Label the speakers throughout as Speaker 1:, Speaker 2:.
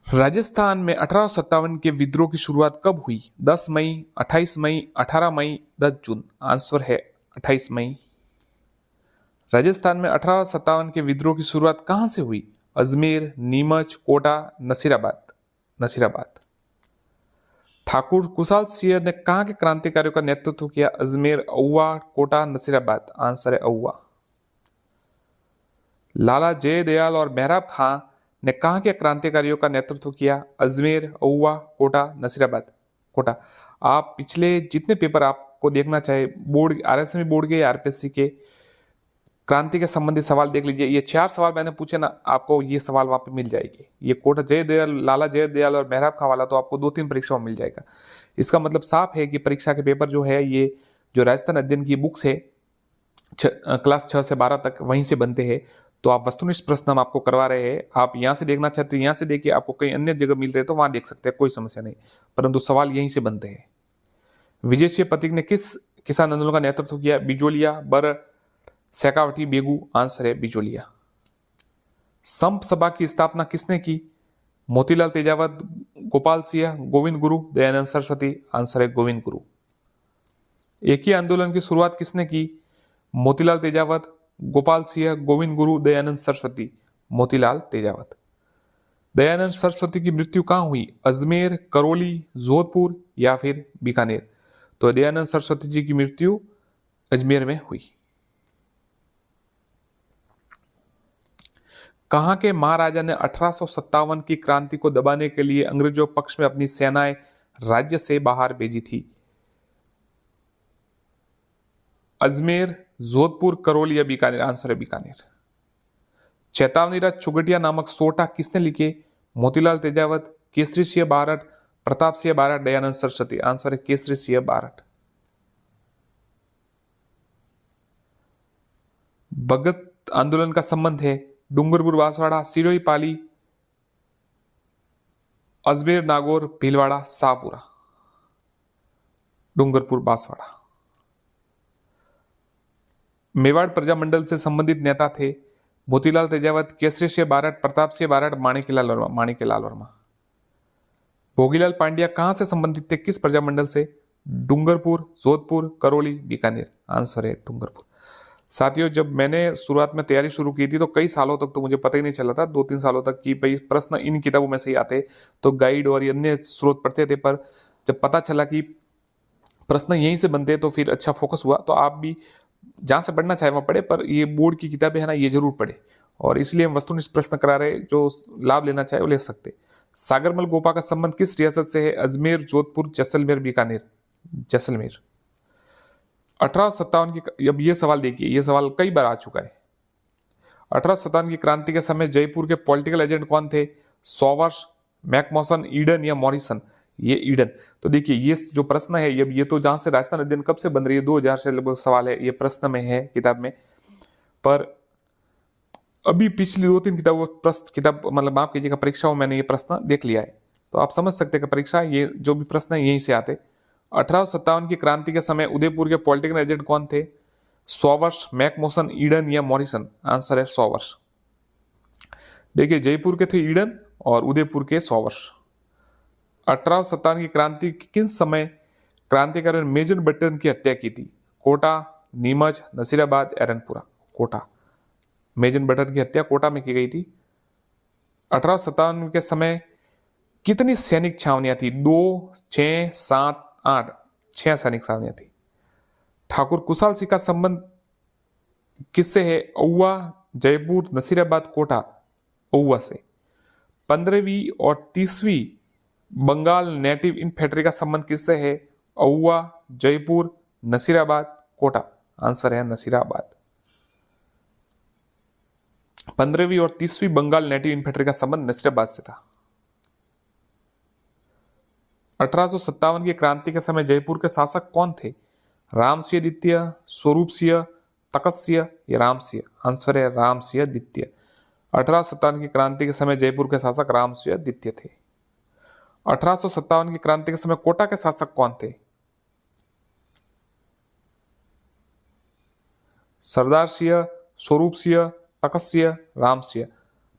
Speaker 1: राजस्थान में 1857 के विद्रोह की शुरुआत कब हुई? 10 मई, 28 मई, 18 मई, 10 जून। आंसर है 28 मई। राजस्थान में 1857 के विद्रोह की शुरुआत कहां से हुई? अजमेर, नीमच, कोटा, नसीराबाद। नसीराबाद। ठाकुर कुशाल सिंह ने कहां के क्रांतिकारियों का नेतृत्व किया? अजमेर, औवा, कोटा, नसीराबाद। आंसर है औवा। लाला जयदयाल और मेहराब खां ने कहां के क्रांतिकारियों का नेतृत्व किया? अजमेर, औवा, कोटा, नसीराबाद। कोटा। आप पिछले जितने पेपर आपको देखना चाहे, बोर्ड, आरएसएमी बोर्ड के, आरपीएससी के, क्रांति के संबंधित सवाल देख लीजिए। ये 4 सवाल मैंने पूछे ना, आपको ये सवाल वहां पे मिल जाएंगे। ये कोटा जयदयाल, लाला जयदयाल और मेहराब खां वाला तो आपको 2-3 परीक्षाओं में मिल जाएगा। इसका मतलब साफ है कि परीक्षा के पेपर जो है, ये जो राजस्थान अध्ययन की बुक्स है, क्लास 6 से 12 तक वहीं से बनते हैं। तो आप वस्तुनिष्ठ प्रश्न हम आपको करवा रहे हैं। आप यहाँ से देखना चाहते हो, यहाँ से देखिए। आपको कहीं अन्य जगह मिल रहे तो वहां देख सकते हैं, कोई समस्या नहीं, परंतु सवाल यहीं से बनते हैं। विजय सिंह पथिक ने किस किसान आंदोलन का नेतृत्व किया? बिजोलिया, बर, शेखावटी, बेगू। आंसर है बिजोलिया। संप सभा की स्थापना किसने की? मोतीलाल तेजावत, गोपाल सिंह, गोविंद गुरु, दयानंद सरस्वती। आंसर है गोविंद गुरु। एक ही आंदोलन की शुरुआत किसने की? मोतीलाल तेजावत, गोपाल सिंह, गोविंद गुरु, दयानंद सरस्वती। मोतीलाल तेजावत। दयानंद सरस्वती की मृत्यु कहां हुई? अजमेर, करौली, जोधपुर या फिर बीकानेर। तो दयानंद सरस्वती जी की मृत्यु अजमेर में हुई। कहां के महाराजा ने 1857 की क्रांति को दबाने के लिए अंग्रेजों पक्ष में अपनी सेनाएं राज्य से बाहर भेजी थी? अजमेर, जोधपुर, करौली या बीकानेर। आंसर है बीकानेर। चेतावनी राज चुगटिया नामक सोटा किसने लिखे? मोतीलाल तेजावत, केसरी सिंह बारट, प्रताप सिंह बारट, दयानंद सरस्वती। आंसर है केसरी सिंह बारट। भगत आंदोलन का संबंध है डूंगरपुर, बांसवाड़ा, सिरोही, पाली, अजमेर, नागौर, भीलवाड़ा, शाहपुरा। डूंगरपुर, बांसवाड़ा। मेवाड़ प्रजामंडल से संबंधित नेता थे मोतीलाल तेजावत, केसरी सिंह बारट, प्रताप सिंह बारट, माणिकलाल वर्मा। माणिकलाल वर्मा। भोगीलाल पांड्या कहां से संबंधित थे? किस प्रजामंडल से? डूंगरपुर, जोधपुर, करौली, बीकानेर। आंसर है डूंगरपुर। साथियों, जब मैंने शुरुआत में तैयारी शुरू की थी तो कई सालों तक तो मुझे पता ही नहीं चला था, 2-3 सालों तक, कि भाई प्रश्न इन किताबों में से ही आते, तो गाइड और अन्य स्रोत पढ़ते थे। पर जब पता चला कि प्रश्न यहीं से बनते तो फिर अच्छा फोकस हुआ। तो आप भी जहां से पढ़ना चाहे वहां पढ़े, पर ये बोर्ड की किताबें है ना, ये जरूर पढ़े। और इसलिए हम वस्तुनिष्ठ प्रश्न करा रहे, जो लाभ लेना चाहे वो ले सकते। सागरमल गोपा का संबंध किस रियासत से है? अजमेर, जोधपुर, जैसलमेर, बीकानेर। जैसलमेर। 1857 की, अब ये सवाल देखिए, ये सवाल कई बार आ चुका है। 1857 की क्रांति के समय जयपुर के पॉलिटिकल एजेंट कौन थे? सॉवर्स, मैकमोसन, ईडन या मॉरिसन। ये ईडन। तो देखिए, ये जो प्रश्न है, ये तो जहां से राजस्थान अध्ययन कब से बन रही है, 2000 से लगभग सवाल है, ये प्रश्न में है किताब में। पर अभी पिछली 2-3 किताब मतलब माफ कीजिएगा, परीक्षाओं में मैंने ये प्रश्न देख लिया है। तो आप समझ सकते हैं कि परीक्षा, ये जो भी प्रश्न है यहीं से आते। 1857 की क्रांति के समय उदयपुर के पॉलिटिकल एजेंट कौन थे? सॉवर्स, मैकमोसन, ईडन या मॉरिसन। आंसर है सॉवर्स। देखिए, जयपुर के थे ईडन और उदयपुर के सॉवर्स। 1857 की क्रांति किन समय क्रांतिकारी मेजर बटन की हत्या की थी? कोटा, नीमच, नसीराबाद, एरनपुरा। कोटा। मेजर बटन की हत्या कोटा में की गई थी। 1857 के समय कितनी सैनिक छावनियां थी? 2, 6, 7, 8। 6 सैनिक छावनियां थी। ठाकुर कुशाल सिंह का संबंध किससे है? औवा, जयपुर, नसीराबाद, कोटा। औवा से। 15वीं और 30वीं बंगाल नेटिव इन्फेंट्री का संबंध किससे है? औवा, जयपुर, नसीराबाद, कोटा। आंसर है नसीराबाद। 15वीं और 30वीं बंगाल नेटिव इन्फेंट्री का संबंध नसीराबाद से था। 1857 की क्रांति के समय जयपुर के शासक कौन थे? राम सिंह द्वितीय, स्वरूप सिंह, तखत सिंह या राम सिंह। आंसर है राम सिंह द्वितीय। 1857 की क्रांति के समय जयपुर के शासक राम सिंह द्वितीय थे। 1857 की क्रांति के समय कोटा के शासक कौन थे? सरदार सिंह, स्वरूप सिंह, तखत सिंह, राम सिंह।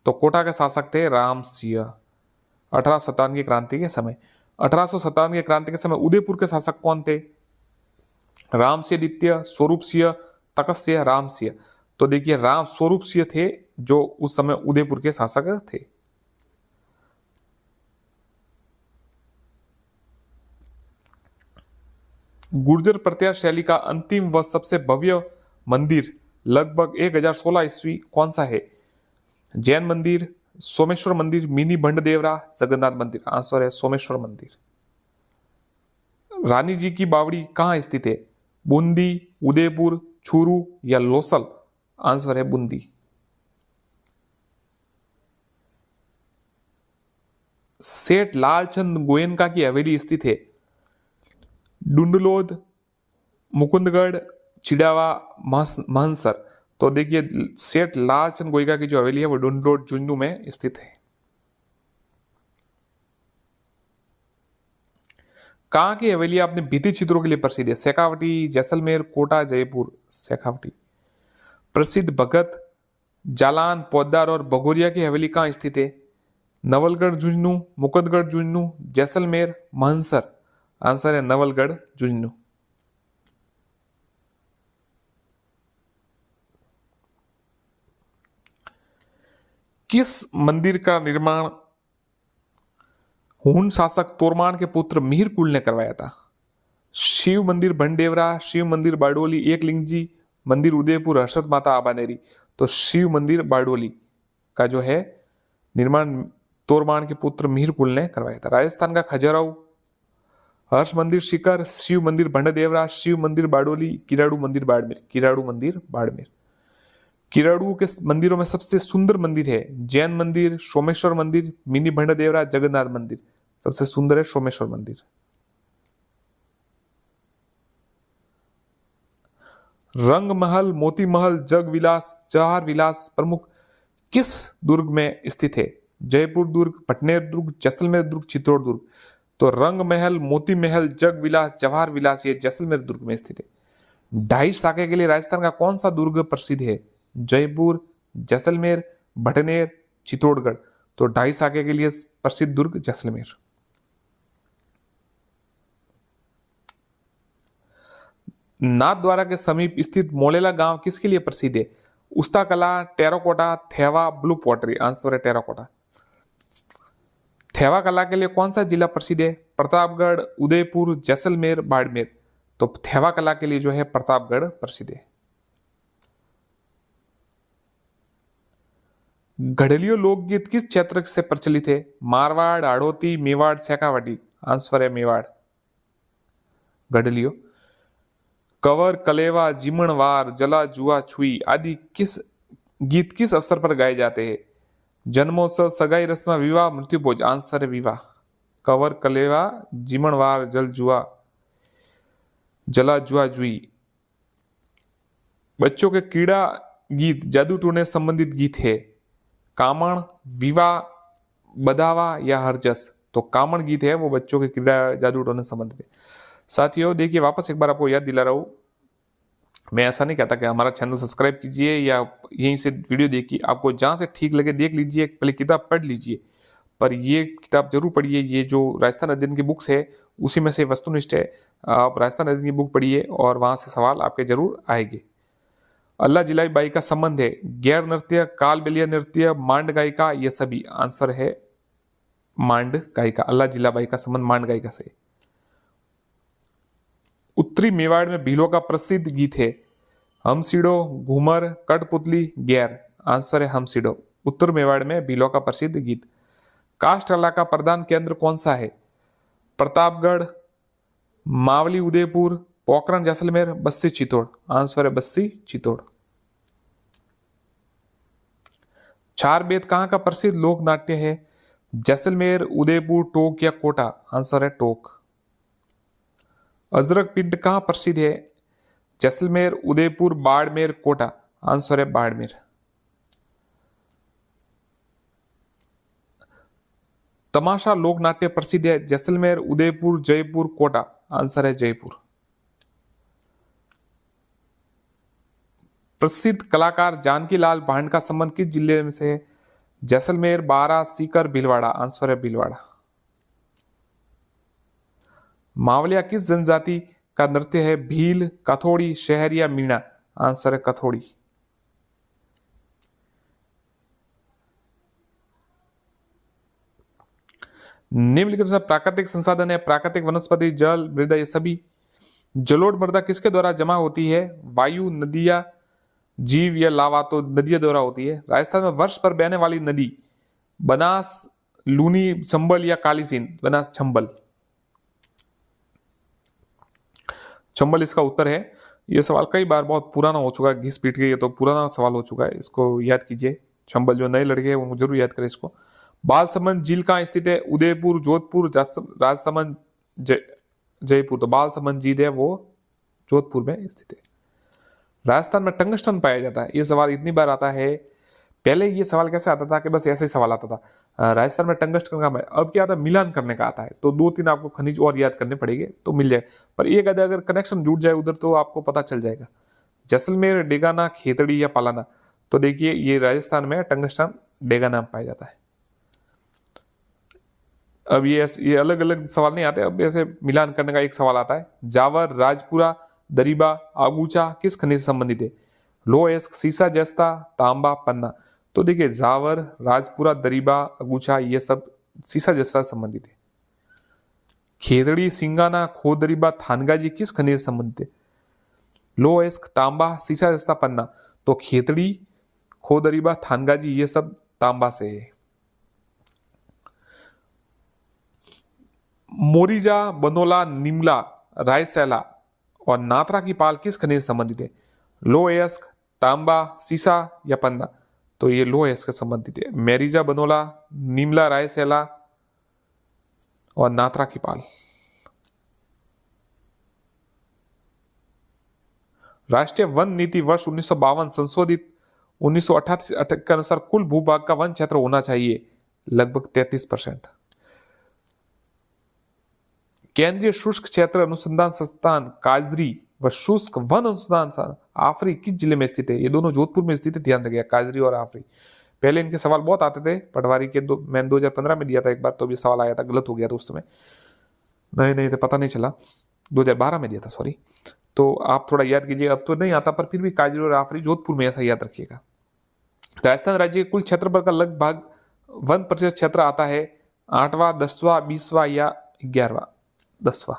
Speaker 1: तो कोटा के शासक थे राम सिंह। 1857 की क्रांति के समय। 1857 की क्रांति के समय उदयपुर के शासक कौन थे? रामसिंह द्वितीय, स्वरूप सिंह, तखत सिंह, राम सिंह। तो देखिए राम स्वरूप सिंह थे जो उस समय उदयपुर के शासक थे। गुर्जर प्रत्यार शैली का अंतिम व सबसे भव्य मंदिर लगभग 1016 ईस्वी कौन सा है? जैन मंदिर, सोमेश्वर मंदिर, मिनी भंडदेवरा, जगन्नाथ मंदिर। आंसर है सोमेश्वर मंदिर। रानी जी की बावड़ी कहाँ स्थित है? बूंदी, उदयपुर, चूरू या लोसल। आंसर है बूंदी। सेठ लालचंद गोयनका की हवेली स्थित है? डुंडलोद, मुकुंदगढ़, चिड़ावा, महनसर। तो देखिए सेठ लालचंद गोयनका की जो हवेली है वो डुंडलोद झुंझुनू में स्थित है। कहाँ की हवेली अपने भित्ति चित्रों के लिए प्रसिद्ध है? शेखावटी, जैसलमेर, कोटा, जयपुर। शेखावटी। प्रसिद्ध भगत जालान, पोद्दार और भगोरिया की हवेली कहाँ स्थित है? नवलगढ़ झुंझुनू, मुकुंदगढ़ झुंझुनू, जैसलमेर, महनसर। आंसर है नवलगढ़ झुंझुनू। किस मंदिर का निर्माण हून शासक तोरमान के पुत्र मिहिरकुल ने करवाया था? शिव मंदिर भंडेवरा, शिव मंदिर बारडोली, एकलिंगजी मंदिर उदयपुर, हर्षद माता आबानेरी। तो शिव मंदिर बारडोली का जो है निर्माण तोरमान के पुत्र मिहिरकुल ने करवाया था। राजस्थान का खजुराहो, हर्ष मंदिर शिखर, शिव मंदिर भंडदेवरा, शिव मंदिर बारडोली, किराड़ू मंदिर बाड़मेर। किराड़ू मंदिर बाड़मेर। किराड़ू के मंदिरों में सबसे सुंदर मंदिर है जैन मंदिर, सोमेश्वर मंदिर, मिनी भंडदेवरा, जगन्नाथ मंदिर। सबसे सुंदर है सोमेश्वर मंदिर। रंग महल, मोती महल, जग विलास, जवाहर विलास प्रमुख किस दुर्ग में स्थित है? जयपुर दुर्ग, भटनेर दुर्ग, जैसलमेर दुर्ग, चित्तौड़ दुर्ग। तो रंग महल, मोती महल, जग विलास, जवाहर विलास ये जैसलमेर दुर्ग में स्थित है। ढाई शाखे के लिए राजस्थान का कौन सा दुर्ग प्रसिद्ध है? जयपुर, जैसलमेर, भटनेर, चित्तौड़गढ़। तो ढाई शाखे के लिए प्रसिद्ध दुर्ग जैसलमेर। नाथद्वारा के समीप स्थित मोलेला गांव किसके लिए प्रसिद्ध है? उस्ता कला, terracotta, Thewa, blue pottery. Answer है टेराकोटा। थेवा कला के लिए कौन सा जिला प्रसिद्ध है? प्रतापगढ़, उदयपुर, जैसलमेर, बाड़मेर। तो थेवा कला के लिए जो है प्रतापगढ़ प्रसिद्ध है। घड़लियो लोकगीत किस क्षेत्र से प्रचलित है? मारवाड़, हाड़ौती, मेवाड़, शेखावाटी। आंसर है मेवाड़। घड़लियो। कंवर, कलेवा, जीमणवार, जला, जुआ, छुई आदि किस गीत किस अवसर पर गाए जाते हैं? जन्मोत्सव, सगाई रस्म, विवाह, मृत्यु भोज। आंसर है विवाह। कंवर, कलेवा, जीमणवार, जल जुआ, जला, जुआ, जुई। बच्चों के क्रीड़ा गीत जादू टोने संबंधित गीत है? कामण, विवाह, बधावा या हरजस। तो कामण गीत है वो बच्चों के क्रीड़ा जादू टोने संबंधित है। साथियों देखिए वापस एक बार आपको याद दिला रहा हूं, मैं ऐसा नहीं कहता कि हमारा चैनल सब्सक्राइब कीजिए या यहीं से वीडियो देखिए, आपको जहां से ठीक लगे देख लीजिए, पहले किताब पढ़ लीजिए, पर ये किताब जरूर पढ़िए। ये जो राजस्थान अध्ययन की बुक्स है उसी में से वस्तुनिष्ठ है। आप राजस्थान अध्ययन की बुक पढ़िए और वहां से सवाल आपके जरूर आएंगे। अल्लाह जिलाई बाई का संबंध है? गैर नृत्य, कालबेलिया नृत्य, मांड गायिका, ये सभी। आंसर है मांड गायिका। अल्लाह जिलाबाई का संबंध मांड गायिका से। उत्तरी मेवाड़ में भीलों का प्रसिद्ध गीत है? हमसीडो, घूमर, कठपुतली, गैर। आंसर है हमसीडो। उत्तर मेवाड़ में भीलों का प्रसिद्ध गीत। काष्ठकला का प्रधान केंद्र कौन सा है? प्रतापगढ़, मावली, उदयपुर, पोखरण, जैसलमेर, बस्सी, चित्तौड़। आंसर है बस्सी, चित्तौड़। चार बेद कहां का प्रसिद्ध लोक नाट्य है? जैसलमेर, उदयपुर, टोक या कोटा। आंसर है टोक। अजरक पिंड कहां प्रसिद्ध है? जैसलमेर, उदयपुर, बाड़मेर, कोटा। आंसर है बाड़मेर। तमाशा लोक नाट्य प्रसिद्ध है? जैसलमेर, उदयपुर, जयपुर, कोटा। आंसर है जयपुर। प्रसिद्ध कलाकार जानकी लाल भांड का संबंध किस जिले में से है? जैसलमेर, बारा, सीकर, भीलवाड़ा। आंसर है भीलवाड़ा। मावलिया किस जनजाति का नृत्य है? भील, कथोड़ी, शहर या मीणा। आंसर है कथोड़ी। निम्नलिखित में प्राकृतिक संसाधन है प्राकृतिक वनस्पति, जल, मृदा, ये सभी। जलोढ़ मृदा किसके द्वारा जमा होती है? वायु, नदियां, जीव या लावा। तो नदियों द्वारा होती है। राजस्थान में वर्ष पर बहने वाली नदी? बनास, लूनी, चंबल या काली सिंध। बनास, चंबल। चंबल इसका उत्तर है। यह सवाल कई बार बहुत पुराना हो चुका है, घिस पीट के, ये तो पुराना सवाल हो चुका है, इसको याद कीजिए। चंबल, जो नए लड़के हैं वो जरूर याद करें इसको। बालसमंद झील कहाँ स्थित है? उदयपुर, जोधपुर, राजसमंद, जयपुर। तो बालसमंद झील है वो जोधपुर में स्थित है। राजस्थान में टंगस्टन पाया जाता है, ये सवाल इतनी बार आता है। पहले ये सवाल कैसे आता था कि बस ऐसे ही सवाल आता था, राजस्थान में टंगस्टन का, अब क्या आता है, मिलान करने का आता है। तो 2-3 आपको खनिज और याद करने पड़ेंगे तो मिल जाए, पर एक आधा अगर कनेक्शन जुट जाए उधर तो आपको पता चल जाएगा। जैसलमेर, डेगाना, खेतड़ी या पालाना। तो देखिए ये राजस्थान में टंगस्टन डेगाना में पाया जाता है। अब ये अलग अलग सवाल नहीं आते, अब ऐसे मिलान करने का एक सवाल आता है। जावर, राजपुरा, दरीबा, आगूचा किस खनिज से संबंधित है? लोह अयस्क, सीसा, जस्ता, तांबा, पन्ना। तो देखिए जावर, राजपुरा, दरीबा, अगूचा ये सब सीसा जस्ता से संबंधित है। खेतड़ी, सिंगाना, खोदरीबा, थानगाजी किस खनिज से संबंधित है? लोह अयस्क, तांबा, सीसा जस्ता, पन्ना। तो खेतड़ी, खोदरीबा, थानगाजी ये सब तांबा से है। मोरिजा, बनोला, निमला, रायसैला और नात्रा की पाल किस खनिज से संबंधित है? लोह अयस्क, तांबा, सीसा या पन्ना। तो ये लोह अयस्क से संबंधित है। मेरिजा, बनोला, निमला, रायसैला और नात्रा की पाल। राष्ट्रीय वन नीति वर्ष 1952 संशोधित 1988 के अनुसार कुल भूभाग का वन क्षेत्र होना चाहिए लगभग 33%। केंद्रीय शुष्क क्षेत्र अनुसंधान संस्थान काजरी व शुष्क वन अनुसंधान संस्थान आफरी किस जिले में स्थित है? ये दोनों जोधपुर में स्थित है, ध्यान रखिएगा, काजरी और आफरी। पहले इनके सवाल बहुत आते थे, पटवारी के मैंने 2015 में दिया था एक बार, तो भी सवाल आया था, गलत हो गया था उस समय, नहीं तो पता नहीं चला, 2012 में दिया था, सॉरी। तो आप थोड़ा याद कीजिए, अब तो नहीं आता, पर फिर भी काजरी और आफरी जोधपुर में, ऐसा याद रखिएगा। राजस्थान राज्य के कुल क्षेत्रफल का लगभग 1% क्षेत्र आता है 8वां, 10वां, 20वां या 11वां? 10वां।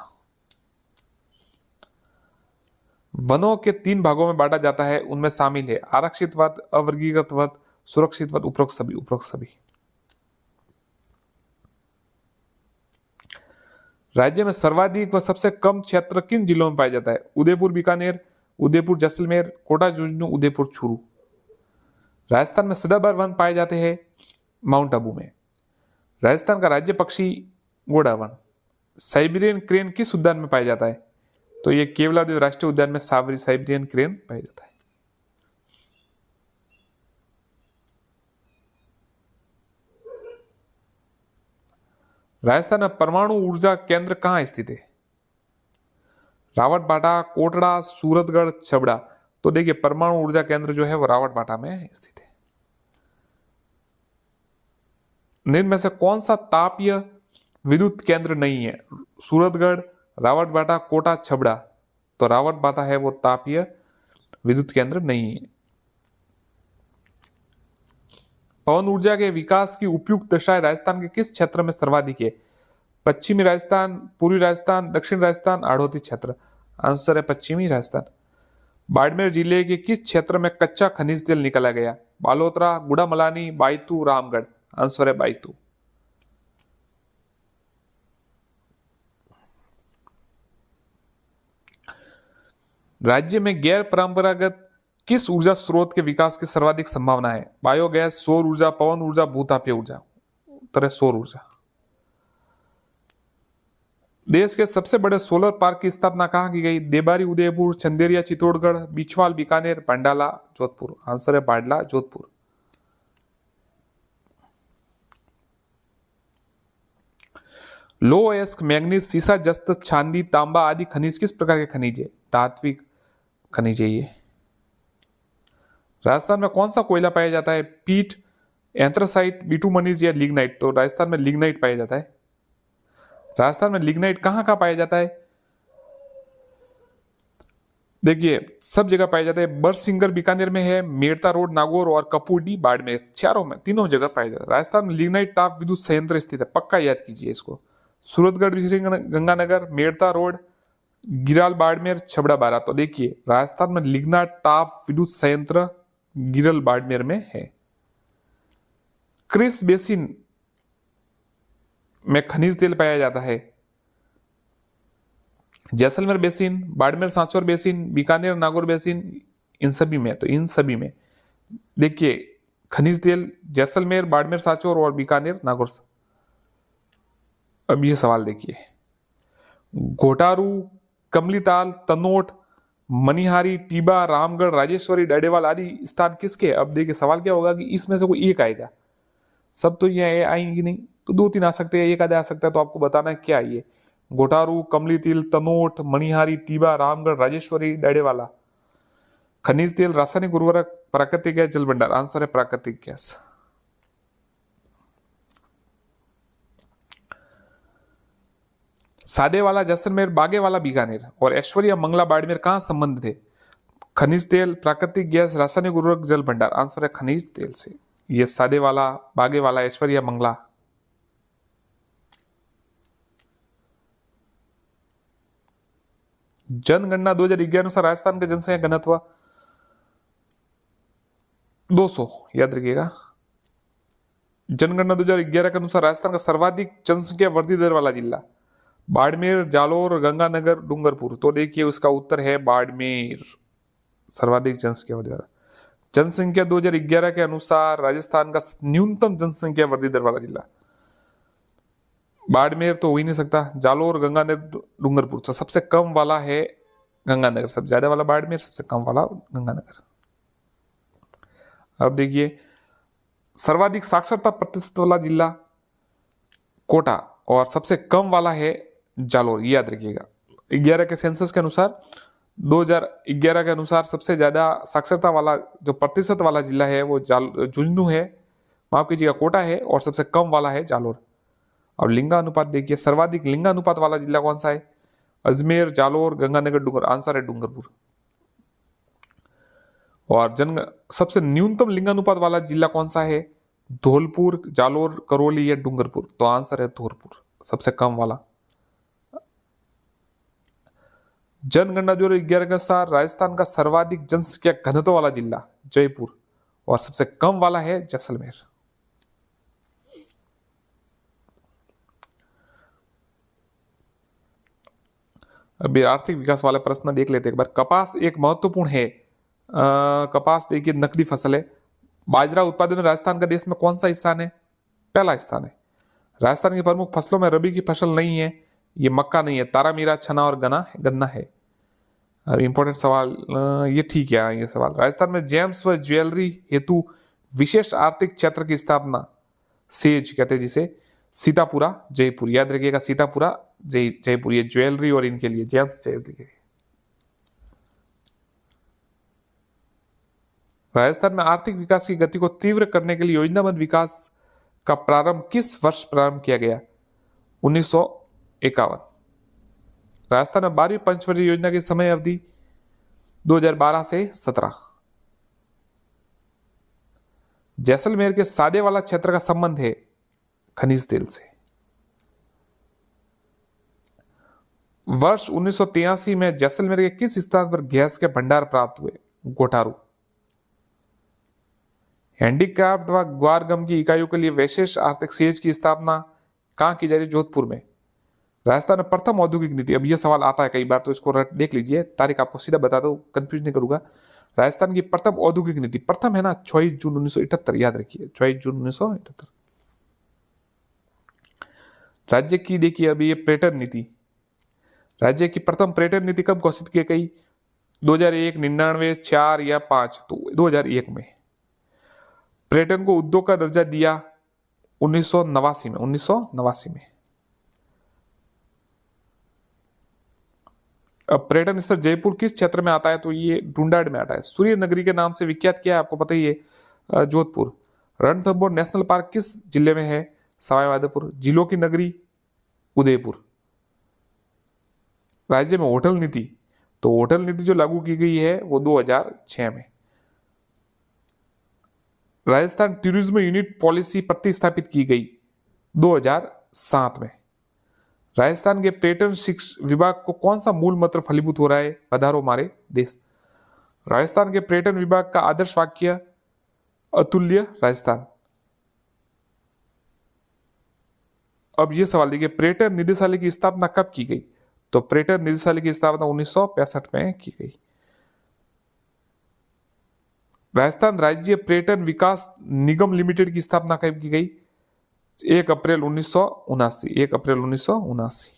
Speaker 1: वनों के 3 भागों में बांटा जाता है, उनमें शामिल है आरक्षित वन, अवर्गीकृत वन, सुरक्षित वन, उपरोक्त सभी। उपरोक्त सभी। राज्य में सर्वाधिक व सबसे कम क्षेत्र किन जिलों में पाया जाता है? उदयपुर, बीकानेर, उदयपुर, जैसलमेर, कोटा, झुंझुनू, उदयपुर, चूरू। राजस्थान में सदाबहार वन पाए जाते हैं माउंट आबू में। राजस्थान का राज्य पक्षी घोड़ा वन। साइबेरियन क्रेन किस उद्यान में पाया जाता है? तो ये केवलादेव राष्ट्रीय उद्यान में साइबेरियन क्रेन पाया जाता है। राजस्थान में परमाणु ऊर्जा केंद्र कहां स्थित है? रावतबाटा, कोटड़ा, सूरतगढ़, छबड़ा। तो देखिए परमाणु ऊर्जा केंद्र जो है वो रावतबाटा में स्थित है। निम्न में से कौन सा तापीय विद्युत केंद्र नहीं है? सूरतगढ़, रावतबाटा, कोटा, छबड़ा। तो रावतबाटा है वो तापीय विद्युत केंद्र नहीं है। पवन ऊर्जा के विकास की उपयुक्त दशाएं राजस्थान के किस क्षेत्र में सर्वाधिक है? पश्चिमी राजस्थान, पूर्वी राजस्थान, दक्षिण राजस्थान, आड़ोती क्षेत्र। आंसर है पश्चिमी राजस्थान। बाड़मेर जिले के किस क्षेत्र में कच्चा खनिज तेल निकाला गया? बालोतरा, गुड़ामलानी, बायतू, रामगढ़। आंसर है बायतू। राज्य में गैर परंपरागत किस ऊर्जा स्रोत के विकास की सर्वाधिक संभावना है? बायोगैस, सौर ऊर्जा, पवन ऊर्जा, भूतापीय ऊर्जा। उत्तर है सौर ऊर्जा। देश के सबसे बड़े सोलर पार्क की स्थापना कहां की गई? देबारी, उदयपुर, चंदेरिया, चित्तौड़गढ़, बिछवाल, बीकानेर, बांडाला, जोधपुर। आंसर है बांडला, जोधपुर। लोह अयस्क, मैग्नीज, सीसा, जस्त, चांदी, तांबा आदि खनिज किस प्रकार के खनिज है? धात्विक खनिज है ये। राजस्थान में कौन सा कोयला पाया जाता है? पीट, एंथ्रासाइट, बिटुमनीज या लिग्नाइट। तो राजस्थान में लिग्नाइट पाया जाता है। राजस्थान में लिग्नाइट कहाँ कहाँ पाया जाता है? देखिए सब जगह पाया जाता है। बरसिंगर बीकानेर में है, मेड़ता रोड नागौर और कपूरडी बाड़मेर, चारों में, तीनों जगह पाया जाता है। राजस्थान में लिग्नाइट ताप विद्युत संयंत्र स्थित है, पक्का याद कीजिए इसको। सूरतगढ़, गंगानगर, मेड़ता रोड, गिराल बाड़मेर, छबड़ा बारा। तो देखिए राजस्थान में लिग्नाइट ताप विद्युत संयंत्र गिरल बाड़मेर में है। क्रिस बेसिन में खनिज तेल पाया जाता है। Jaisalmer basin, Barmer Sanchore basin, Bikaner Nagaur basin, इन सभी में। तो इन सभी में देखिए खनिज तेल जैसलमेर, बाड़मेर सांचौर और बीकानेर नागौर। अब ये सवाल देखिए, घोटारू, कमलीताल, तनोट, मनिहारी, टीबा, रामगढ़, राजेश्वरी, डाडेवाल आदि स्थान किसके? अब देखिए सवाल क्या होगा कि इसमें से कोई एक आएगा। सब तो ये आएंगे नहीं, तो दो तीन आ सकते हैं, एक आधा आ सकता है। तो आपको बताना है क्या ये, घोटारू, कमली तिल, तनोट, मणिहारी, टीबा, रामगढ़, राजेश्वरी, डाडेवाला। खनिज तेल, रासायनिक उर्वरक, प्राकृतिक गैस, जल भंडार। आंसर है प्राकृतिक गैस। सादेवाला जैसलमेर, बागेवाला बीकानेर और ऐश्वर्या मंगला बाड़मेर कहां संबंध थे? खनिज तेल, प्राकृतिक गैस, रासायनिक उर्वरक, जल भंडार। आंसर है खनिज तेल से। ये सादेवाला, बागेवाला, ऐश्वर्या मंगला। जनगणना 2011 अनुसार राजस्थान का जनसंख्या घनत्व 200, याद रखिएगा। जनगणना 2011 के अनुसार राजस्थान का सर्वाधिक जनसंख्या वृद्धि दर वाला जिला बाड़मेर, जालोर, गंगानगर, डूंगरपुर। तो देखिए उसका उत्तर है बाड़मेर, सर्वाधिक जनसंख्या वृद्धि दर। जनसंख्या 2011 के अनुसार राजस्थान का न्यूनतम जनसंख्या वृद्धि दर वाला जिला बाड़मेर तो हो ही नहीं सकता। जालोर, गंगानगर, डूंगरपुर। तो सबसे कम वाला है गंगानगर, सबसे ज्यादा वाला बाड़मेर, सबसे कम वाला गंगानगर। अब देखिए सर्वाधिक साक्षरता प्रतिशत वाला जिला कोटा और सबसे कम वाला है जालोर, याद रखिएगा। 11 के सेंसस के अनुसार 2011 के अनुसार सबसे ज्यादा साक्षरता वाला जो प्रतिशत वाला जिला है वो झुंझुनू है, माफ कीजिएगा कोटा है, और सबसे कम वाला है जालोर। और लिंगानुपात देखिए, सर्वाधिक लिंगानुपात वाला जिला कौन सा है? अजमेर, जालोर, गंगानगर, डूंगर। आंसर है डूंगरपुर। और सबसे न्यूनतम लिंगानुपात वाला जिला कौन सा है? धौलपुर, जालोर, करौली या डूंगरपुर। तो आंसर है धौलपुर, सबसे कम वाला। जनगणना 2011 के अनुसार राजस्थान का सर्वाधिक जनसंख्या घनत्व वाला जिला जयपुर और सबसे कम वाला है जैसलमेर। अभी आर्थिक विकास वाले प्रश्न देख लेते हैं एक बार। कपास एक महत्वपूर्ण है, कपास देखिए नकदी फसल है। बाजरा उत्पादन में राजस्थान का देश में कौन सा स्थान है? पहला स्थान है। राजस्थान की प्रमुख फसलों में रबी की फसल नहीं है, ये मक्का नहीं है, तारामीरा, चना और गन्ना है। इंपॉर्टेंट सवाल, ये ठीक है ये सवाल। राजस्थान में जेम्स व ज्वेलरी हेतु विशेष आर्थिक क्षेत्र की स्थापना सेज कहते हैं जिसे, सीतापुरा, जयपुर। याद रखिएगा सीतापुरा, जयपुर, ये ज्वेलरी और इनके लिए जेम्स ज्वेलरी के लिए। राजस्थान में आर्थिक विकास की गति को तीव्र करने के लिए योजनाबद्ध विकास का प्रारंभ किस वर्ष प्रारंभ किया गया? 1951। राजस्थान में 12वीं पंचवर्षीय योजना की समय अवधि 2012 से 17। जैसलमेर के सादेवाला क्षेत्र का संबंध है खनिज तेल से। वर्ष 1983 में जैसलमेर के किस स्थान पर गैस के भंडार प्राप्त हुए? घोटारू। हैंडीक्राफ्ट व ग्वारगम की इकाइयों के लिए विशेष आर्थिक सेज की स्थापना कहां की जा रही है? जोधपुर में। राजस्थान में प्रथम औद्योगिक नीति, अब यह सवाल आता है कई बार तो इसको देख लीजिए, तारीख आपको सीधा बता दो, कंफ्यूज नहीं करूंगा। राजस्थान की प्रथम औद्योगिक नीति, प्रथम है ना 26 जून 1978, याद रखिए 26 जून 1978। राज्य की देखिए अभी ये पर्यटन नीति, राज्य की प्रथम पर्यटन नीति कब घोषित की गई? 2001, 99, 4 या 5? तो 2001 में। पर्यटन को उद्योग का दर्जा दिया 1989 में, 1989 में। अब पर्यटन स्थल जयपुर किस क्षेत्र में आता है? तो ये ढूंढाड़ में आता है। सूर्य नगरी के नाम से विख्यात क्या है? आपको पता ही है जोधपुर। रणथंभौर नेशनल पार्क किस जिले में है? सवाईमाधोपुर। जिलों की नगरी उदयपुर। राज्य में होटल नीति, तो होटल नीति जो लागू की गई है वो 2006 में। राजस्थान टूरिज्म यूनिट पॉलिसी प्रतिस्थापित की गई 2007 में। राजस्थान के पर्यटन शिक्षा विभाग को कौन सा मूल मंत्र फलीभूत हो रहा है? पधारो हमारे देश। राजस्थान के पर्यटन विभाग का आदर्श वाक्य अतुल्य राजस्थान। अब यह सवाल देखिए, पर्यटन निदेशालय की स्थापना कब की गई? तो पर्यटन निदेशालय की स्थापना 1965 में की गई। राजस्थान राज्य पर्यटन विकास निगम लिमिटेड की स्थापना कब की गई? 1 अप्रैल 1979। 1 अप्रैल 1979।